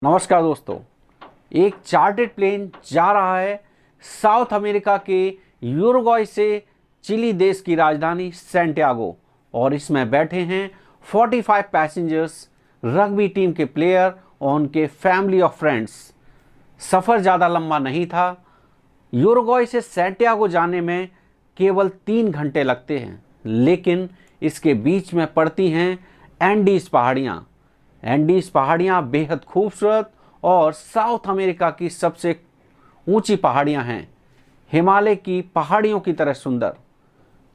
नमस्कार दोस्तों। एक चार्टर्ड प्लेन जा रहा है साउथ अमेरिका के यूरुग्वाय से चिली देश की राजधानी सैंटियागो और इसमें बैठे हैं 45 पैसेंजर्स, रग्बी टीम के प्लेयर और उनके फैमिली और फ्रेंड्स। सफ़र ज़्यादा लंबा नहीं था। यूरुग्वाय से सैंटियागो जाने में केवल 3 घंटे लगते हैं, लेकिन इसके बीच में पड़ती हैं एंडीज़ पहाड़ियाँ। एंडीज़ पहाड़ियाँ बेहद खूबसूरत और साउथ अमेरिका की सबसे ऊंची पहाड़ियाँ हैं, हिमालय की पहाड़ियों की तरह सुंदर।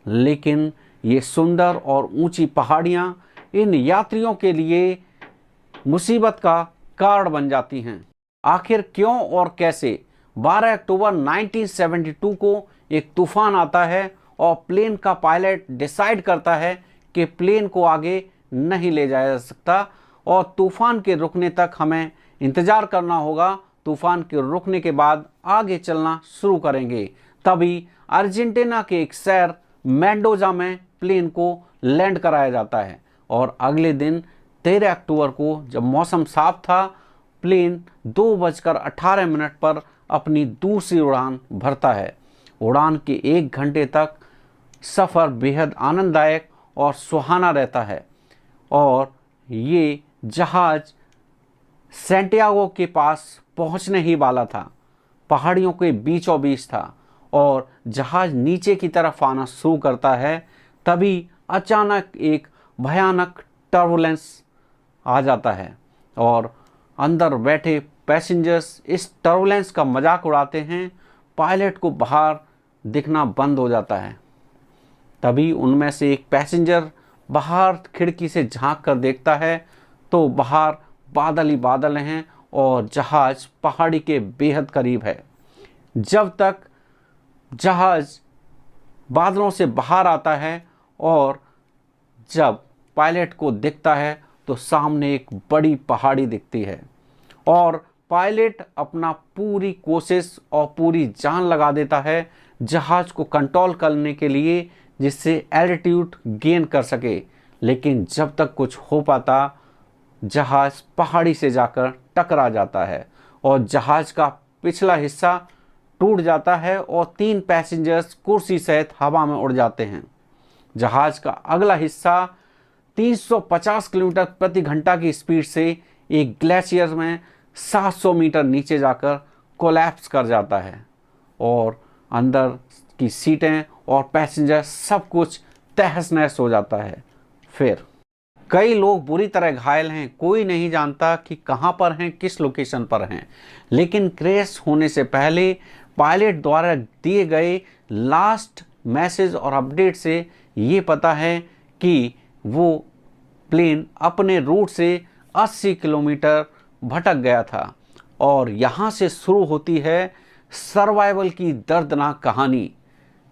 लेकिन ये सुंदर और ऊंची पहाड़ियाँ इन यात्रियों के लिए मुसीबत का कारण बन जाती हैं। आखिर क्यों और कैसे? 12 अक्टूबर 1972 को एक तूफान आता है और प्लेन का पायलट डिसाइड करता है कि प्लेन को आगे नहीं ले जाया जा सकता और तूफान के रुकने तक हमें इंतज़ार करना होगा। तूफान के रुकने के बाद आगे चलना शुरू करेंगे। तभी अर्जेंटीना के एक शहर मेंडोजा में प्लेन को लैंड कराया जाता है और अगले दिन 13 अक्टूबर को जब मौसम साफ था, प्लेन 2:18 पर अपनी दूसरी उड़ान भरता है। उड़ान के 1 घंटे तक सफ़र बेहद आनंददायक और सुहाना रहता है और ये जहाज़ सैंटियागो के पास पहुंचने ही वाला था। पहाड़ियों के बीचों बीच था और जहाज़ नीचे की तरफ आना शुरू करता है। तभी अचानक एक भयानक टर्बुलेंस आ जाता है और अंदर बैठे पैसेंजर्स इस टर्बुलेंस का मजाक उड़ाते हैं। पायलट को बाहर दिखना बंद हो जाता है। तभी उनमें से एक पैसेंजर बाहर खिड़की से झांक कर देखता है तो बाहर बादल ही बादल हैं और जहाज़ पहाड़ी के बेहद करीब है। जब तक जहाज़ बादलों से बाहर आता है और जब पायलट को दिखता है तो सामने एक बड़ी पहाड़ी दिखती है और पायलट अपना पूरी कोशिश और पूरी जान लगा देता है जहाज़ को कंट्रोल करने के लिए, जिससे एल्टीट्यूड गेन कर सके। लेकिन जब तक कुछ हो पाता, जहाज़ पहाड़ी से जाकर टकरा जाता है और जहाज़ का पिछला हिस्सा टूट जाता है और 3 पैसेंजर्स कुर्सी सहित हवा में उड़ जाते हैं। जहाज़ का अगला हिस्सा 350 किलोमीटर प्रति घंटा की स्पीड से एक ग्लेशियर में 700 मीटर नीचे जाकर कोलैप्स कर जाता है और अंदर की सीटें और पैसेंजर सब कुछ तहस नहस हो जाता है। फिर कई लोग बुरी तरह घायल हैं। कोई नहीं जानता कि कहां पर हैं, किस लोकेशन पर हैं। लेकिन क्रैश होने से पहले पायलट द्वारा दिए गए लास्ट मैसेज और अपडेट से ये पता है कि वो प्लेन अपने रूट से 80 किलोमीटर भटक गया था और यहाँ से शुरू होती है सर्वाइवल की दर्दनाक कहानी।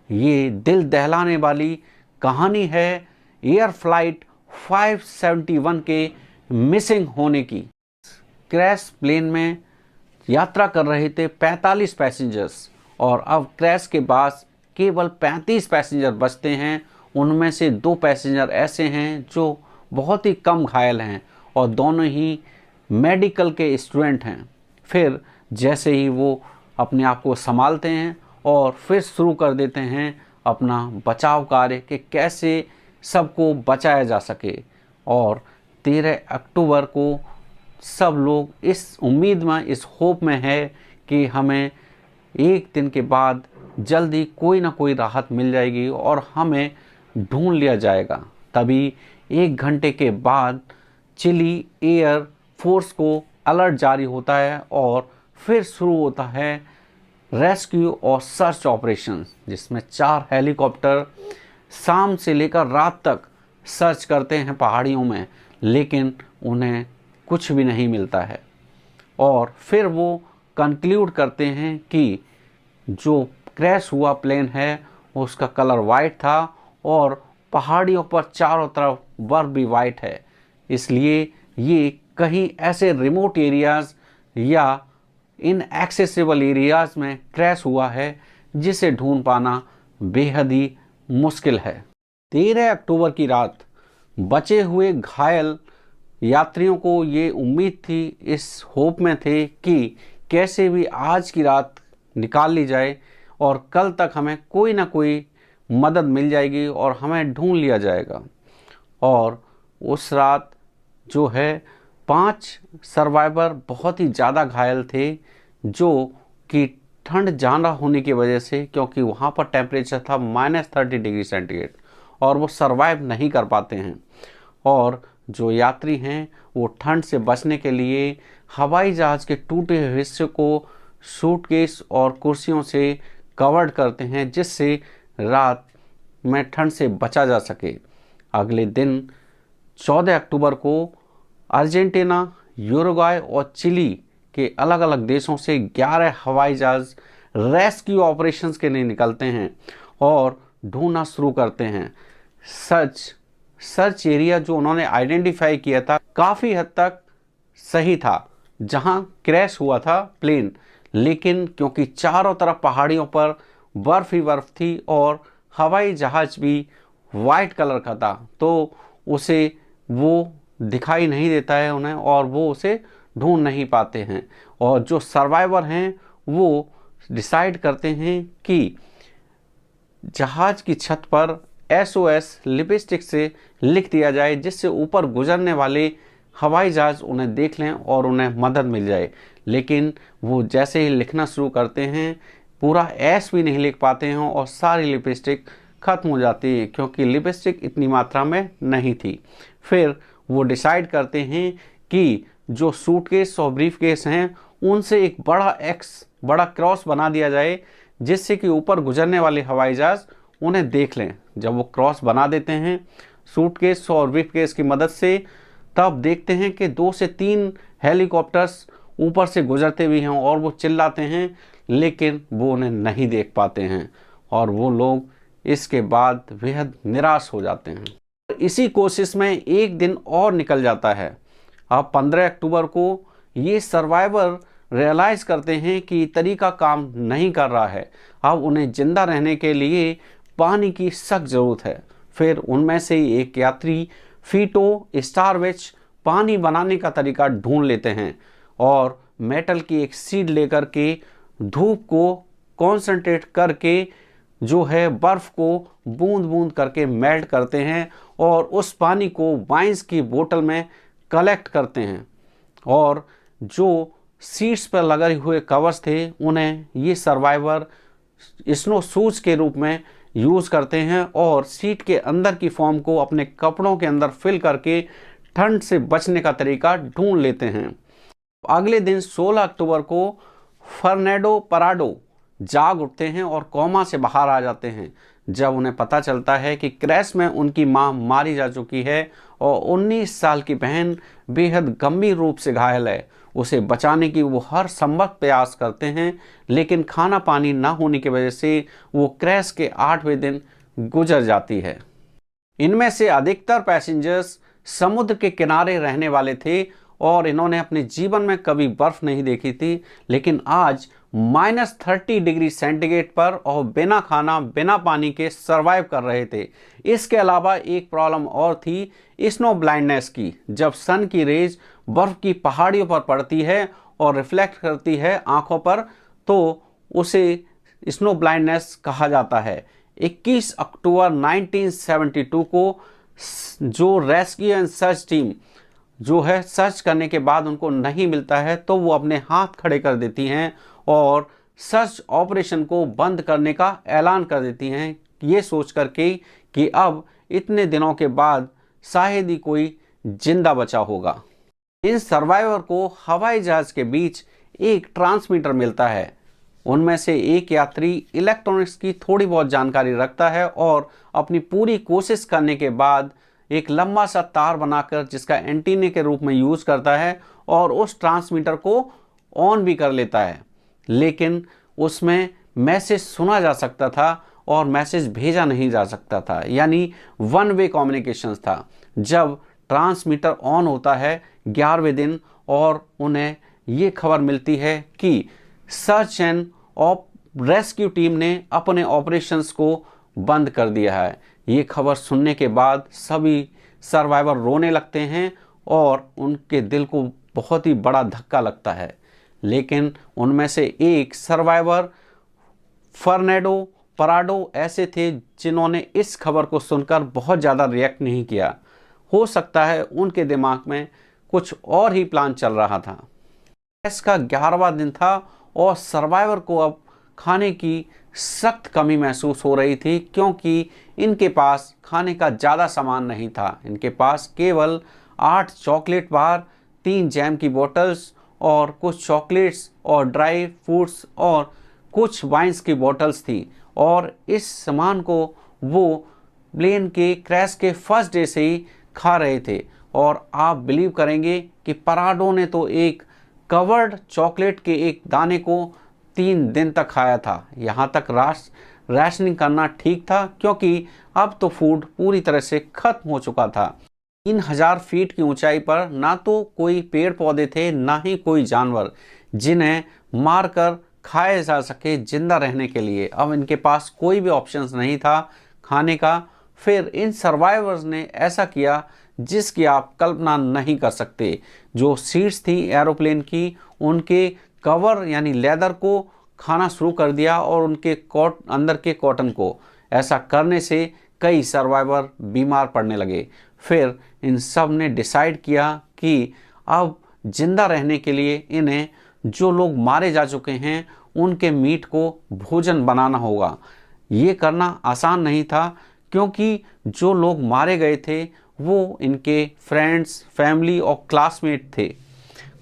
ये दिल दहलाने वाली कहानी है एयर फ्लाइट 571 के मिसिंग होने की। क्रैश प्लेन में यात्रा कर रहे थे 45 पैसेंजर्स और अब क्रैश के बाद केवल 35 पैसेंजर बचते हैं। उनमें से 2 पैसेंजर ऐसे हैं जो बहुत ही कम घायल हैं और दोनों ही मेडिकल के स्टूडेंट हैं। फिर जैसे ही वो अपने आप को संभालते हैं और फिर शुरू कर देते हैं अपना बचाव कार्य कि कैसे सबको बचाया जा सके। और 13 अक्टूबर को सब लोग इस उम्मीद में, इस होप में है कि हमें एक दिन के बाद जल्दी कोई ना कोई राहत मिल जाएगी और हमें ढूंढ लिया जाएगा। तभी 1 घंटे के बाद चिली एयर फोर्स को अलर्ट जारी होता है और फिर शुरू होता है रेस्क्यू और सर्च ऑपरेशन, जिसमें 4 हेलीकॉप्टर शाम से लेकर रात तक सर्च करते हैं पहाड़ियों में, लेकिन उन्हें कुछ भी नहीं मिलता है। और फिर वो कंक्लूड करते हैं कि जो क्रैश हुआ प्लेन है उसका कलर वाइट था और पहाड़ियों पर चारों तरफ बर्फ भी वाइट है, इसलिए ये कहीं ऐसे रिमोट एरियाज़ या इनएक्सेसिबल एरियाज़ में क्रैश हुआ है जिसे ढूंढ पाना बेहद ही मुश्किल है। 13 अक्टूबर की रात बचे हुए घायल यात्रियों को ये उम्मीद थी, इस होप में थे कि कैसे भी आज की रात निकाल ली जाए और कल तक हमें कोई ना कोई मदद मिल जाएगी और हमें ढूंढ लिया जाएगा। और उस रात जो है 5 सर्वाइवर बहुत ही ज़्यादा घायल थे, जो कि ठंड ज़्यादा होने की वजह से, क्योंकि वहाँ पर टेम्परेचर था -30 डिग्री सेंटीग्रेड और वो सरवाइव नहीं कर पाते हैं। और जो यात्री हैं वो ठंड से बचने के लिए हवाई जहाज़ के टूटे हुए हिस्से को सूटकेस और कुर्सियों से कवर्ड करते हैं, जिससे रात में ठंड से बचा जा सके। अगले दिन 14 अक्टूबर को अर्जेंटीना, यूरुग्वाय और चिली के अलग अलग देशों से 11 हवाई जहाज़ रेस्क्यू ऑपरेशंस के लिए निकलते हैं और ढूंढना शुरू करते हैं। सर्च एरिया जो उन्होंने आइडेंटिफाई किया था काफ़ी हद तक सही था, जहां क्रैश हुआ था प्लेन, लेकिन क्योंकि चारों तरफ पहाड़ियों पर बर्फ़ ही बर्फ़ थी और हवाई जहाज़ भी वाइट कलर का था, तो उसे वो दिखाई नहीं देता है उन्हें और वो उसे ढूंढ नहीं पाते हैं। और जो सर्वाइवर हैं वो डिसाइड करते हैं कि जहाज़ की छत पर SOS लिपस्टिक से लिख दिया जाए, जिससे ऊपर गुजरने वाले हवाई जहाज़ उन्हें देख लें और उन्हें मदद मिल जाए। लेकिन वो जैसे ही लिखना शुरू करते हैं पूरा S भी नहीं लिख पाते हैं और सारी लिपस्टिक ख़त्म हो जाती है, क्योंकि लिपस्टिक इतनी मात्रा में नहीं थी। फिर वो डिसाइड करते हैं कि जो सूटकेस और ब्रीफकेस हैं उनसे एक बड़ा क्रॉस बना दिया जाए, जिससे कि ऊपर गुजरने वाले हवाई जहाज़ उन्हें देख लें। जब वो क्रॉस बना देते हैं सूटकेस और ब्रीफकेस की मदद से, तब देखते हैं कि 2 से 3 हेलीकॉप्टर्स ऊपर से गुजरते भी हैं और वो चिल्लाते हैं, लेकिन वो उन्हें नहीं देख पाते हैं और वो लोग इसके बाद बेहद निराश हो जाते हैं। इसी कोशिश में एक दिन और निकल जाता है। अब 15 अक्टूबर को ये सर्वाइवर रियलाइज़ करते हैं कि तरीका काम नहीं कर रहा है। अब उन्हें ज़िंदा रहने के लिए पानी की सख्त ज़रूरत है। फिर उनमें से एक यात्री फीटो स्टारवेच पानी बनाने का तरीका ढूंढ लेते हैं और मेटल की एक सीड लेकर के धूप को कॉन्सेंट्रेट करके जो है बर्फ़ को बूंद बूंद करके मेल्ट करते हैं और उस पानी को वाइन्स की बोतल में कलेक्ट करते हैं। और जो सीट्स पर लगे हुए कवर्स थे उन्हें ये सर्वाइवर स्नो शूज़ के रूप में यूज़ करते हैं और सीट के अंदर की फॉर्म को अपने कपड़ों के अंदर फिल करके ठंड से बचने का तरीका ढूंढ लेते हैं। अगले दिन 16 अक्टूबर को फर्नेडो पराडो जाग उठते हैं और कोमा से बाहर आ जाते हैं, जब उन्हें पता चलता है कि क्रैश में उनकी मां मारी जा चुकी है और 19 साल की बहन बेहद गंभीर रूप से घायल है। उसे बचाने की वो हर संभव प्रयास करते हैं, लेकिन खाना पानी ना होने की वजह से वो क्रैश के 8वें दिन गुजर जाती है। इनमें से अधिकतर पैसेंजर्स समुद्र के किनारे रहने वाले थे और इन्होंने अपने जीवन में कभी बर्फ़ नहीं देखी थी, लेकिन आज -30 डिग्री सेंटीग्रेड पर और बिना खाना बिना पानी के सरवाइव कर रहे थे। इसके अलावा एक प्रॉब्लम और थी स्नो ब्लाइंडनेस की। जब सन की रेज बर्फ़ की पहाड़ियों पर पड़ती है और रिफ्लेक्ट करती है आँखों पर, तो उसे स्नो ब्लाइंडनेस कहा जाता है। 21 अक्टूबर 1972 को जो रेस्क्यू एंड सर्च टीम जो है सर्च करने के बाद उनको नहीं मिलता है, तो वो अपने हाथ खड़े कर देती हैं और सर्च ऑपरेशन को बंद करने का ऐलान कर देती हैं, ये सोच करके कि अब इतने दिनों के बाद शायद ही कोई जिंदा बचा होगा। इन सर्वाइवर को हवाई जहाज़ के बीच एक ट्रांसमीटर मिलता है। उनमें से एक यात्री इलेक्ट्रॉनिक्स की थोड़ी बहुत जानकारी रखता है और अपनी पूरी कोशिश करने के बाद एक लंबा सा तार बनाकर जिसका एंटीने के रूप में यूज़ करता है और उस ट्रांसमीटर को ऑन भी कर लेता है, लेकिन उसमें मैसेज सुना जा सकता था और मैसेज भेजा नहीं जा सकता था, यानी 1 वे कम्युनिकेशन था। जब ट्रांसमीटर ऑन होता है 11वें दिन और उन्हें ये खबर मिलती है कि सर्च एंड रेस्क्यू टीम ने अपने ऑपरेशंस को बंद कर दिया है। ये खबर सुनने के बाद सभी सर्वाइवर रोने लगते हैं और उनके दिल को बहुत ही बड़ा धक्का लगता है। लेकिन उनमें से एक सर्वाइवर फर्नेडो पराडो ऐसे थे जिन्होंने इस खबर को सुनकर बहुत ज़्यादा रिएक्ट नहीं किया। हो सकता है उनके दिमाग में कुछ और ही प्लान चल रहा था। इसका 11वां दिन था और सर्वाइवर को अब खाने की सख्त कमी महसूस हो रही थी, क्योंकि इनके पास खाने का ज़्यादा सामान नहीं था। इनके पास केवल 8 चॉकलेट बार, 3 जैम की बोतल्स और कुछ चॉकलेट्स और ड्राई फ्रूट्स और कुछ वाइन्स की बोतल्स थी। और इस सामान को वो प्लेन के क्रैश के फर्स्ट डे से ही खा रहे थे। और आप बिलीव करेंगे कि पराडो ने तो एक कवर्ड चॉकलेट के एक दाने को 3 दिन तक खाया था। यहाँ तक राशनिंग करना ठीक था, क्योंकि अब तो फूड पूरी तरह से खत्म हो चुका था। 3000 फीट की ऊंचाई पर ना तो कोई पेड़ पौधे थे, ना ही कोई जानवर जिन्हें मारकर खाया जा सके जिंदा रहने के लिए। अब इनके पास कोई भी ऑप्शंस नहीं था खाने का। फिर इन सर्वाइवर्स ने ऐसा किया जिसकी आप कल्पना नहीं कर सकते। जो सीट्स थी एरोप्लेन की, उनके कवर यानी लेदर को खाना शुरू कर दिया और उनके अंदर के कॉटन को। ऐसा करने से कई सर्वाइवर बीमार पड़ने लगे। फिर इन सब ने डिसाइड किया कि अब जिंदा रहने के लिए इन्हें जो लोग मारे जा चुके हैं उनके मीट को भोजन बनाना होगा। ये करना आसान नहीं था, क्योंकि जो लोग मारे गए थे वो इनके फ्रेंड्स, फैमिली और क्लासमेट थे।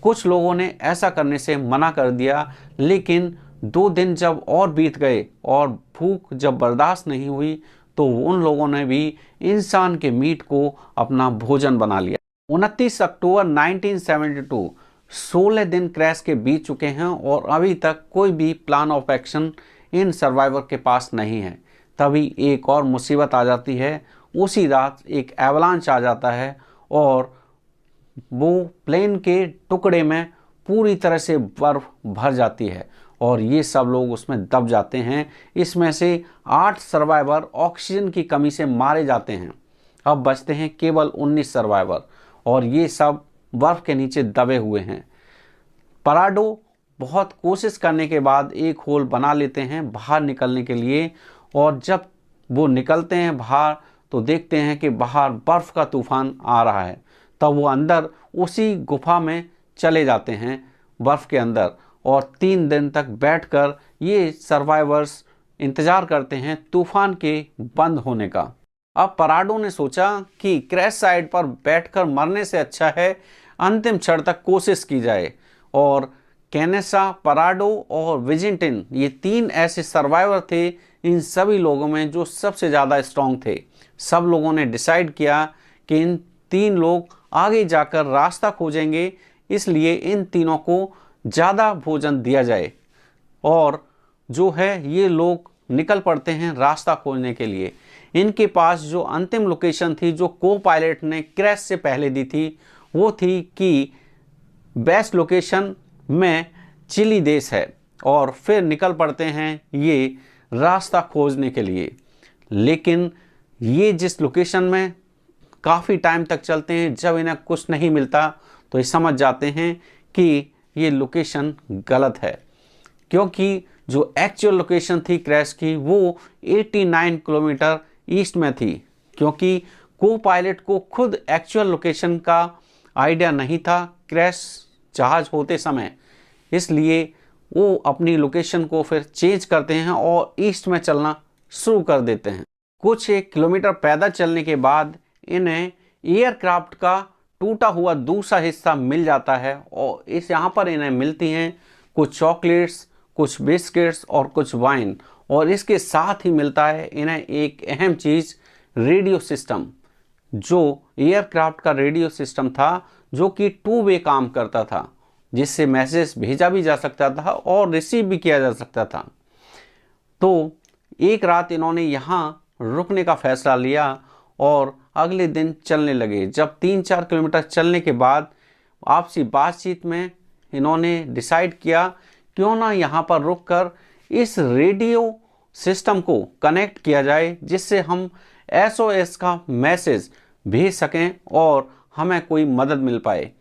कुछ लोगों ने ऐसा करने से मना कर दिया, लेकिन 2 दिन जब और बीत गए और भूख जब बर्दाश्त नहीं हुई तो उन लोगों ने भी इंसान के मीट को अपना भोजन बना लिया। 29 अक्टूबर 1972, 16 दिन क्रैश के बीत चुके हैं और अभी तक कोई भी plan of action in survivor के पास नहीं है। तभी एक और मुसीबत आ जाती है। उसी रात एक एवलांच आ जाता है और वो प्लेन के टुकड़े में पूरी तरह से बर्फ भर जाती है और ये सब लोग उसमें दब जाते हैं। इसमें से 8 सर्वाइवर ऑक्सीजन की कमी से मारे जाते हैं। अब बचते हैं केवल 19 सर्वाइवर और ये सब बर्फ के नीचे दबे हुए हैं। पराडो बहुत कोशिश करने के बाद एक होल बना लेते हैं बाहर निकलने के लिए, और जब वो निकलते हैं बाहर तो देखते हैं कि बाहर बर्फ़ का तूफान आ रहा है। तब वो अंदर उसी गुफा में चले जाते हैं बर्फ़ के अंदर, और 3 दिन तक बैठकर ये सर्वाइवर्स इंतज़ार करते हैं तूफान के बंद होने का। अब पराडो ने सोचा कि क्रैश साइट पर बैठकर मरने से अच्छा है अंतिम क्षण तक कोशिश की जाए। और कैनेसा, पराडो और विजिंटिन, ये 3 ऐसे सर्वाइवर थे इन सभी लोगों में जो सबसे ज़्यादा स्ट्रॉन्ग थे। सब लोगों ने डिसाइड किया कि इन 3 लोग आगे जाकर रास्ता खोजेंगे, इसलिए इन तीनों को ज़्यादा भोजन दिया जाए। और जो है ये लोग निकल पड़ते हैं रास्ता खोजने के लिए। इनके पास जो अंतिम लोकेशन थी जो को पायलट ने क्रैश से पहले दी थी, वो थी कि बेस्ट लोकेशन में चिली देश है। और फिर निकल पड़ते हैं ये रास्ता खोजने के लिए। लेकिन ये जिस लोकेशन में काफ़ी टाइम तक चलते हैं, जब इन्हें कुछ नहीं मिलता तो ये समझ जाते हैं कि ये लोकेशन गलत है, क्योंकि जो एक्चुअल लोकेशन थी क्रैश की वो 89 किलोमीटर ईस्ट में थी। क्योंकि को पायलट को खुद एक्चुअल लोकेशन का आइडिया नहीं था क्रैश जहाज़ होते समय, इसलिए वो अपनी लोकेशन को फिर चेंज करते हैं और ईस्ट में चलना शुरू कर देते हैं। कुछ 1 किलोमीटर पैदल चलने के बाद इन्हें एयरक्राफ्ट का टूटा हुआ दूसरा हिस्सा मिल जाता है और यहाँ पर इन्हें मिलती हैं कुछ चॉकलेट्स, कुछ बिस्किट्स और कुछ वाइन। और इसके साथ ही मिलता है इन्हें एक अहम चीज़, रेडियो सिस्टम, जो एयरक्राफ्ट का रेडियो सिस्टम था जो कि 2 वे काम करता था, जिससे मैसेज भेजा भी जा सकता था और रिसीव भी किया जा सकता था। तो एक रात इन्होंने यहाँ रुकने का फैसला लिया और अगले दिन चलने लगे। जब 3-4 किलोमीटर चलने के बाद आपसी बातचीत में इन्होंने डिसाइड किया क्यों ना यहाँ पर रुककर इस रेडियो सिस्टम को कनेक्ट किया जाए, जिससे हम SOS का मैसेज भेज सकें और हमें कोई मदद मिल पाए।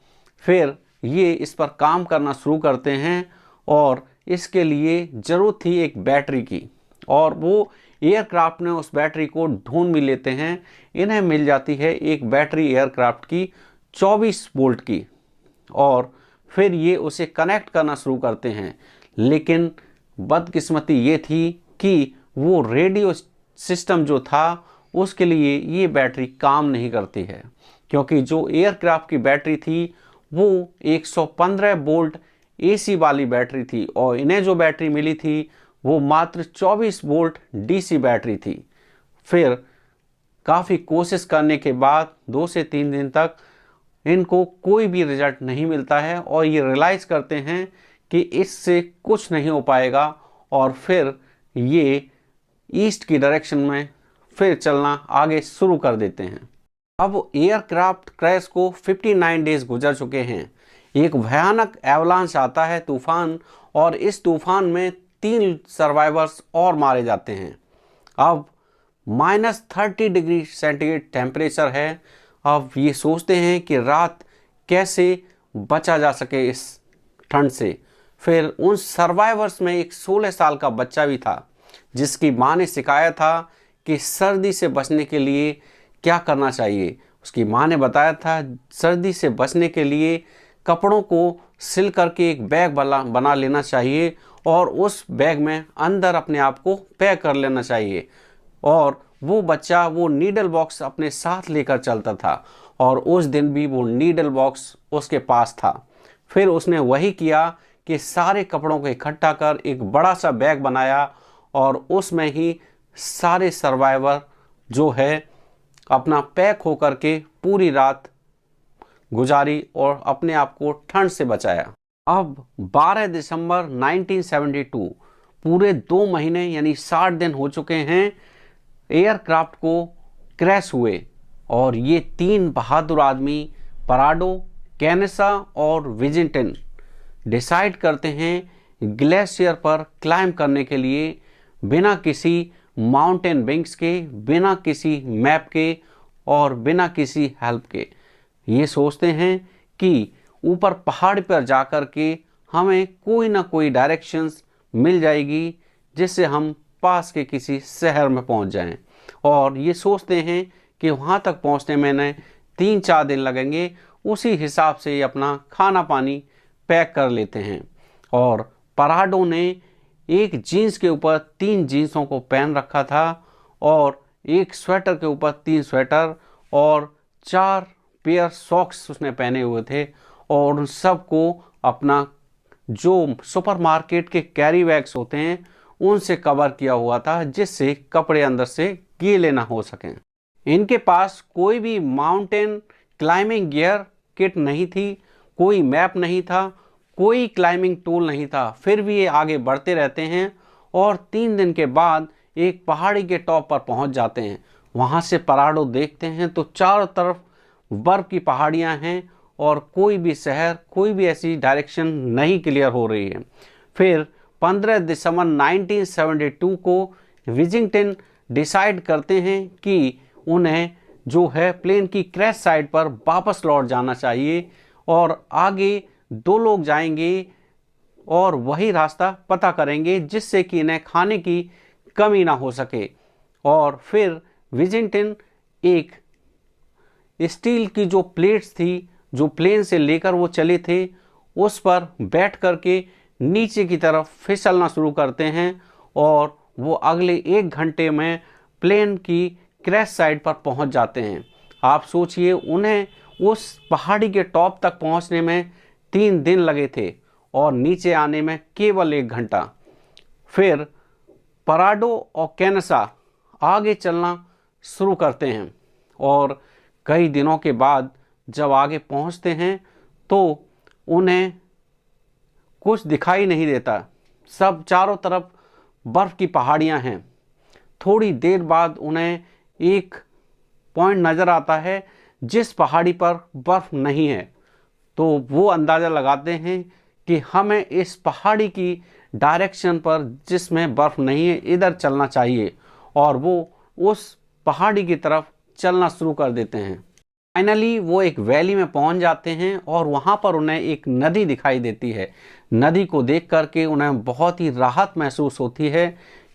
फिर ये इस पर काम करना शुरू करते हैं और इसके लिए ज़रूरत थी एक बैटरी की, और वो एयरक्राफ्ट ने उस बैटरी को ढूंढ भी लेते हैं। इन्हें मिल जाती है एक बैटरी एयरक्राफ्ट की 24 वोल्ट की, और फिर ये उसे कनेक्ट करना शुरू करते हैं। लेकिन बदकिस्मती ये थी कि वो रेडियो सिस्टम जो था उसके लिए ये बैटरी काम नहीं करती है, क्योंकि जो एयरक्राफ्ट की बैटरी थी वो 115 वोल्ट एसी वाली बैटरी थी, और इन्हें जो बैटरी मिली थी वो मात्र 24 वोल्ट डीसी बैटरी थी। फिर काफ़ी कोशिश करने के बाद 2 से 3 दिन तक इनको कोई भी रिजल्ट नहीं मिलता है, और ये रियलाइज़ करते हैं कि इससे कुछ नहीं हो पाएगा, और फिर ये ईस्ट की डायरेक्शन में फिर चलना आगे शुरू कर देते हैं। अब एयरक्राफ्ट क्रैश को 59 डेज गुजर चुके हैं। एक भयानक एवलांच आता है, तूफान, और इस तूफान में 3 सर्वाइवर्स और मारे जाते हैं। अब -30 डिग्री सेंटीग्रेड टेम्परेचर है। अब ये सोचते हैं कि रात कैसे बचा जा सके इस ठंड से। फिर उन सर्वाइवर्स में एक 16 साल का बच्चा भी था, जिसकी माँ ने सिखाया था कि सर्दी से बचने के लिए क्या करना चाहिए। उसकी माँ ने बताया था सर्दी से बचने के लिए कपड़ों को सिल करके एक बैग बना लेना चाहिए, और उस बैग में अंदर अपने आप को पैक कर लेना चाहिए। और वो बच्चा वो नीडल बॉक्स अपने साथ लेकर चलता था, और उस दिन भी वो नीडल बॉक्स उसके पास था। फिर उसने वही किया कि सारे कपड़ों को इकट्ठा कर एक बड़ा सा बैग बनाया, और उसमें ही सारे सर्वाइवर जो है अपना पैक होकर के पूरी रात गुजारी और अपने आप को ठंड से बचाया। अब 12 दिसंबर 1972, पूरे 2 महीने यानी 60 दिन हो चुके हैं एयरक्राफ्ट को क्रैश हुए, और ये 3 बहादुर आदमी पराडो, केनेसा और विजिंगटन डिसाइड करते हैं ग्लेशियर पर क्लाइम करने के लिए, बिना किसी माउंटेन विंग्स के, बिना किसी मैप के और बिना किसी हेल्प के। ये सोचते हैं कि ऊपर पहाड़ पर जाकर के हमें कोई ना कोई डायरेक्शंस मिल जाएगी, जिससे हम पास के किसी शहर में पहुंच जाएं। और ये सोचते हैं कि वहां तक पहुंचने में इन्हें 3-4 दिन लगेंगे। उसी हिसाब से ये अपना खाना पानी पैक कर लेते हैं। और पराडो ने एक जीन्स के ऊपर 3 जीन्सों को पहन रखा था, और एक स्वेटर के ऊपर 3 स्वेटर, और 4 पेयर सॉक्स उसने पहने हुए थे, और उन सबको अपना जो सुपरमार्केट के कैरी बैग्स होते हैं उनसे कवर किया हुआ था, जिससे कपड़े अंदर से गीले ना हो सकें। इनके पास कोई भी माउंटेन क्लाइंबिंग गियर किट नहीं थी, कोई मैप नहीं था, कोई क्लाइंबिंग टूल नहीं था। फिर भी ये आगे बढ़ते रहते हैं, और 3 दिन के बाद एक पहाड़ी के टॉप पर पहुंच जाते हैं। वहां से पराडो देखते हैं तो चारों तरफ बर्फ की पहाड़ियां हैं, और कोई भी शहर, कोई भी ऐसी डायरेक्शन नहीं क्लियर हो रही है। फिर 15 दिसंबर 1972 को विजिंगटन डिसाइड करते हैं कि उन्हें जो है प्लेन की क्रैश साइट पर वापस लौट जाना चाहिए, और आगे 2 लोग जाएंगे और वही रास्ता पता करेंगे, जिससे कि इन्हें खाने की कमी ना हो सके। और फिर विजिंगटन एक स्टील की जो प्लेट्स थी, जो प्लेन से लेकर वो चले थे, उस पर बैठ करके नीचे की तरफ फिसलना शुरू करते हैं, और वो अगले 1 घंटे में प्लेन की क्रैश साइट पर पहुंच जाते हैं। आप सोचिए, उन्हें उस पहाड़ी के टॉप तक पहुंचने में 3 दिन लगे थे, और नीचे आने में केवल 1 घंटा। फिर पराडो और केनेसा आगे चलना शुरू करते हैं, और कई दिनों के बाद जब आगे पहुंचते हैं तो उन्हें कुछ दिखाई नहीं देता। सब चारों तरफ बर्फ़ की पहाड़ियां हैं। थोड़ी देर बाद उन्हें एक पॉइंट नज़र आता है जिस पहाड़ी पर बर्फ़ नहीं है, तो वो अंदाज़ा लगाते हैं कि हमें इस पहाड़ी की डायरेक्शन पर जिसमें बर्फ़ नहीं है इधर चलना चाहिए, और वो उस पहाड़ी की तरफ चलना शुरू कर देते हैं। फाइनली वो एक वैली में पहुंच जाते हैं और वहां पर उन्हें एक नदी दिखाई देती है। नदी को देख करके उन्हें बहुत ही राहत महसूस होती है,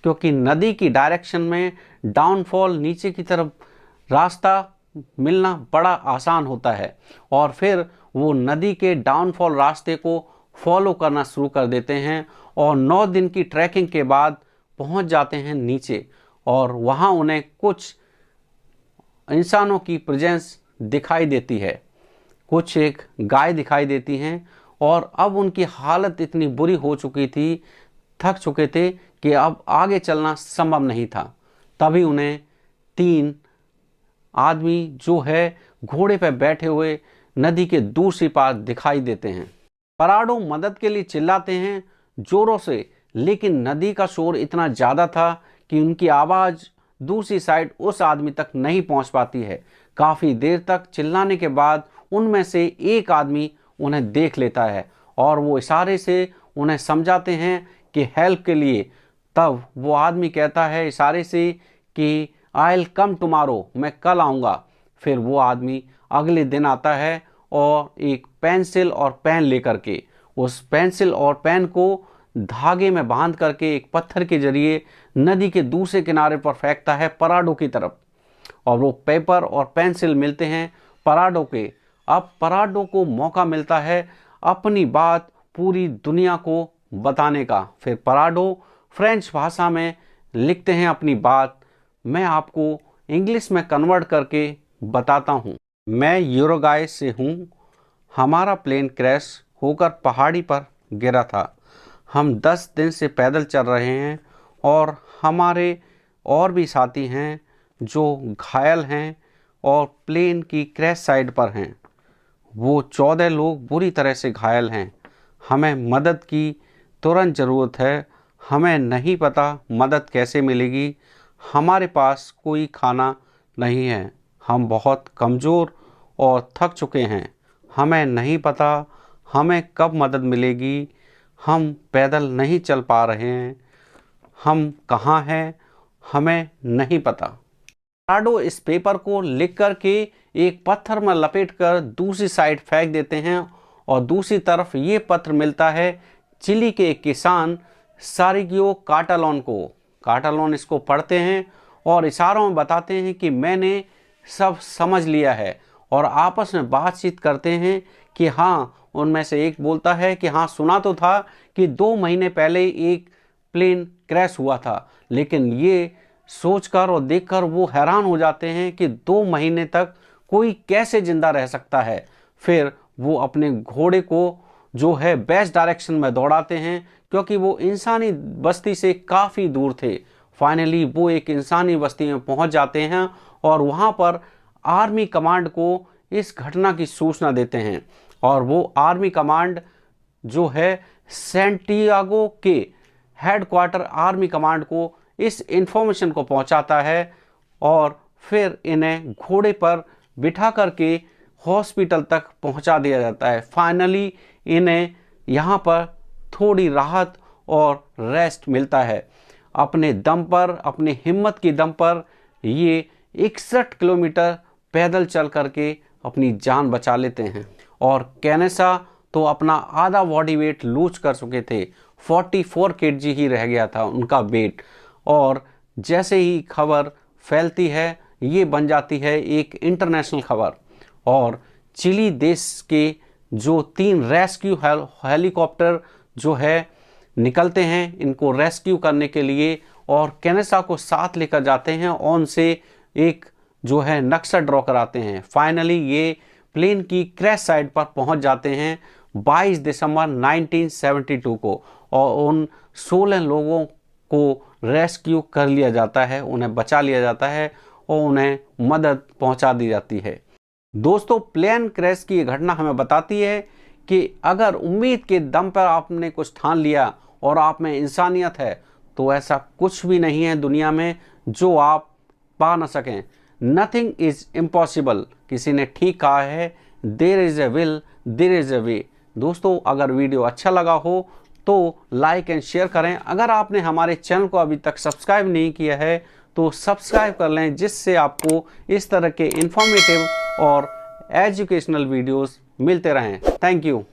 क्योंकि नदी की डायरेक्शन में डाउनफॉल नीचे की तरफ रास्ता मिलना बड़ा आसान होता है। और फिर वो नदी के डाउनफॉल रास्ते को फॉलो करना शुरू कर देते हैं और 9 दिन की ट्रैकिंग के बाद पहुंच जाते हैं नीचे। और वहां उन्हें कुछ इंसानों की प्रेजेंस दिखाई देती है, कुछ एक गाय दिखाई देती हैं। और अब उनकी हालत इतनी बुरी हो चुकी थी, थक चुके थे कि अब आगे चलना संभव नहीं था। तभी उन्हें 3 आदमी जो है घोड़े पर बैठे हुए नदी के दूसरी पार दिखाई देते हैं। पराडो मदद के लिए चिल्लाते हैं जोरों से, लेकिन नदी का शोर इतना ज़्यादा था कि उनकी आवाज़ दूसरी साइड उस आदमी तक नहीं पहुंच पाती है। काफ़ी देर तक चिल्लाने के बाद उनमें से एक आदमी उन्हें देख लेता है और वो इशारे से उन्हें समझाते हैं कि हेल्प के लिए। तब वो आदमी कहता है इशारे से कि आई विल कम टुमारो, मैं कल आऊँगा। फिर वो आदमी अगले दिन आता है और एक पेंसिल और पेन लेकर के उस पेंसिल और पेन को धागे में बांध करके एक पत्थर के जरिए नदी के दूसरे किनारे पर फेंकता है पराडो की तरफ। और वो पेपर और पेंसिल मिलते हैं पराडो के। अब पराडो को मौका मिलता है अपनी बात पूरी दुनिया को बताने का। फिर पराडो फ्रेंच भाषा में लिखते हैं अपनी बात। मैं आपको इंग्लिश में कन्वर्ट करके बताता हूँ। मैं यूरुग्वाय से हूँ। हमारा प्लेन क्रैश होकर पहाड़ी पर गिरा था। हम 10 दिन से पैदल चल रहे हैं और हमारे और भी साथी हैं जो घायल हैं और प्लेन की क्रैश साइड पर हैं। वो 14 लोग बुरी तरह से घायल हैं। हमें मदद की तुरंत ज़रूरत है। हमें नहीं पता मदद कैसे मिलेगी। हमारे पास कोई खाना नहीं है। हम बहुत कमज़ोर और थक चुके हैं। हमें नहीं पता हमें कब मदद मिलेगी। हम पैदल नहीं चल पा रहे हैं। हम कहाँ हैं हमें नहीं पता। पराडो इस पेपर को लिख कर के एक पत्थर में लपेटकर दूसरी साइड फेंक देते हैं और दूसरी तरफ ये पत्र मिलता है चिली के एक किसान सारिगियो काटालोन को। काटालोन इसको पढ़ते हैं और इशारों में बताते हैं कि मैंने सब समझ लिया है। और आपस में बातचीत करते हैं कि हाँ, उनमें से एक बोलता है कि हाँ, सुना तो था कि 2 महीने पहले एक प्लेन क्रैश हुआ था। लेकिन ये सोचकर और देखकर वो हैरान हो जाते हैं कि 2 महीने तक कोई कैसे ज़िंदा रह सकता है। फिर वो अपने घोड़े को जो है वेस्ट डायरेक्शन में दौड़ाते हैं, क्योंकि वो इंसानी बस्ती से काफ़ी दूर थे। फाइनली वो एक इंसानी बस्ती में पहुंच जाते हैं और वहां पर आर्मी कमांड को इस घटना की सूचना देते हैं। और वो आर्मी कमांड जो है सैंटियागो के हेडक्वार्टर आर्मी कमांड को इस इंफॉर्मेशन को पहुंचाता है और फिर इन्हें घोड़े पर बिठा करके हॉस्पिटल तक पहुंचा दिया जाता है। फाइनली इन्हें यहाँ पर थोड़ी राहत और रेस्ट मिलता है। अपने दम पर, अपनी हिम्मत की दम पर ये 61 किलोमीटर पैदल चल करके अपनी जान बचा लेते हैं। और कैनेसा तो अपना आधा बॉडी वेट लूज कर चुके थे। 44 kg ही रह गया था उनका वेट। और जैसे ही खबर फैलती है ये बन जाती है एक इंटरनेशनल खबर। और चिली देश के जो 3 रेस्क्यू हेलीकॉप्टर जो है निकलते हैं इनको रेस्क्यू करने के लिए और कैनेसा को साथ लेकर जाते हैं और उनसे एक जो है नक्शा ड्रॉ कराते हैं। फाइनली ये प्लेन की क्रैश साइट पर पहुंच जाते हैं 22 दिसंबर 1972 को और उन 16 लोगों को रेस्क्यू कर लिया जाता है, उन्हें बचा लिया जाता है और उन्हें मदद पहुंचा दी जाती है। दोस्तों, प्लेन क्रैश की ये घटना हमें बताती है कि अगर उम्मीद के दम पर आपने कुछ ठान लिया और आप में इंसानियत है तो ऐसा कुछ भी नहीं है दुनिया में जो आप पा ना सकें। Nothing is impossible. किसी ने ठीक कहा है, there is a will there is a way. दोस्तों, अगर वीडियो अच्छा लगा हो तो लाइक एंड शेयर करें। अगर आपने हमारे चैनल को अभी तक सब्सक्राइब नहीं किया है तो सब्सक्राइब कर लें, जिससे आपको इस तरह के इंफॉर्मेटिव और एजुकेशनल वीडियोस मिलते रहें। Thank you.